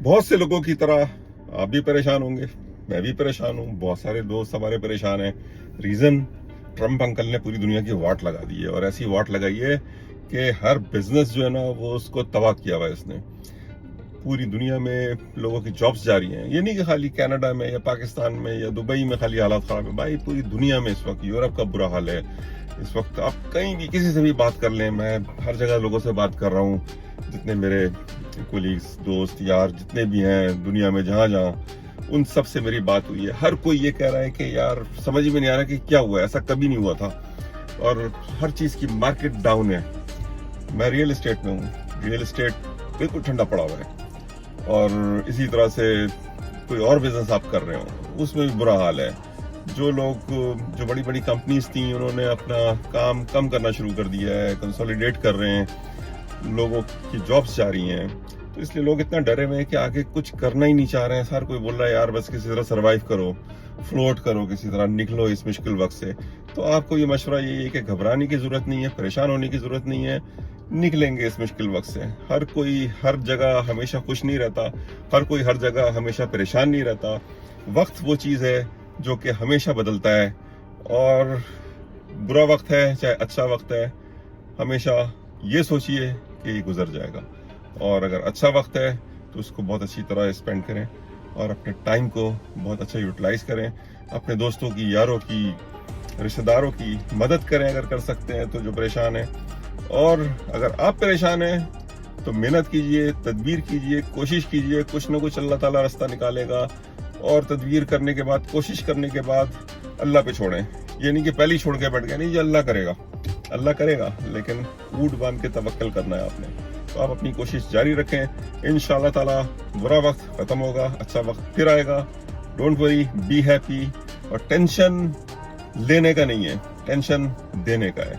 بہت سے لوگوں کی طرح آپ بھی پریشان ہوں گے، میں بھی پریشان ہوں، بہت سارے دوست ہمارے پریشان ہیں۔ ریزن ٹرمپ انکل نے پوری دنیا کی واٹ لگا دی ہے، اور ایسی واٹ لگائی ہے کہ ہر بزنس جو ہے نا وہ اس کو تباہ کیا ہوا ہے اس نے۔ پوری دنیا میں لوگوں کی جابس جاری ہیں، یہ نہیں کہ خالی کینیڈا میں یا پاکستان میں یا دبئی میں خالی حالات خراب ہے، بھائی پوری دنیا میں اس وقت یورپ کا برا حال ہے۔ اس وقت آپ کہیں بھی کسی سے بھی بات کر لیں، میں ہر جگہ لوگوں سے بات کر رہا ہوں، جتنے میرے کولیگز، دوست، یار جتنے بھی ہیں دنیا میں جہاں ان سب سے میری بات ہوئی ہے۔ ہر کوئی یہ کہہ رہا ہے کہ یار سمجھ میں نہیں آ رہا کہ کیا ہوا ہے، ایسا کبھی نہیں ہوا تھا، اور ہر چیز کی مارکیٹ ڈاؤن ہے۔ میں ریئل اسٹیٹ میں ہوں، ریئل اسٹیٹ بالکل ٹھنڈا پڑا ہوا ہے، اور اسی طرح سے کوئی اور بزنس آپ کر رہے ہو اس میں بھی برا حال ہے۔ جو لوگ جو بڑی بڑی کمپنیز تھیں انہوں نے اپنا کام کم کرنا شروع کر دیا ہے، کنسولیڈیٹ کر رہے ہیں، لوگوں کی جابس جاری ہیں، تو اس لیے لوگ اتنا ڈرے ہوئے ہیں کہ آگے کچھ کرنا ہی نہیں چاہ رہے ہیں۔ ہر کوئی بول رہا ہے یار بس کسی طرح سروائیو کرو، فلوٹ کرو، کسی طرح نکلو اس مشکل وقت سے۔ تو آپ کو یہ مشورہ یہی ہے کہ گھبرانے کی ضرورت نہیں ہے، پریشان ہونے کی ضرورت نہیں ہے، نکلیں گے اس مشکل وقت سے۔ ہر کوئی ہر جگہ ہمیشہ خوش نہیں رہتا، ہر کوئی ہر جگہ ہمیشہ پریشان نہیں رہتا۔ وقت وہ چیز ہے جو کہ ہمیشہ بدلتا ہے، اور برا وقت ہے چاہے اچھا وقت ہے، ہمیشہ یہ سوچیے کہ یہ گزر جائے گا، اور اگر اچھا وقت ہے تو اس کو بہت اچھی طرح اسپینڈ کریں، اور اپنے ٹائم کو بہت اچھا یوٹیلائز کریں، اپنے دوستوں کی، یاروں کی، رشتہ داروں کی مدد کریں اگر کر سکتے ہیں تو، جو پریشان ہیں۔ اور اگر آپ پریشان ہیں تو محنت کیجئے، تدبیر کیجئے، کوشش کیجئے، کچھ نہ کچھ اللہ تعالیٰ راستہ نکالے گا، اور تدبیر کرنے کے بعد، کوشش کرنے کے بعد اللہ پہ چھوڑیں۔ یہ نہیں کہ پہلے ہی چھوڑ کے بیٹھ گئے، نہیں، یہ اللہ کرے گا، اللہ کرے گا، لیکن اونٹ باندھ کے توکل کرنا ہے آپ نے۔ تو آپ اپنی کوشش جاری رکھیں، انشاءاللہ تعالیٰ برا وقت ختم ہوگا، اچھا وقت پھر آئے گا۔ ڈونٹ وری، بی ہیپی، اور ٹینشن لینے کا نہیں ہے، ٹینشن دینے کا ہے۔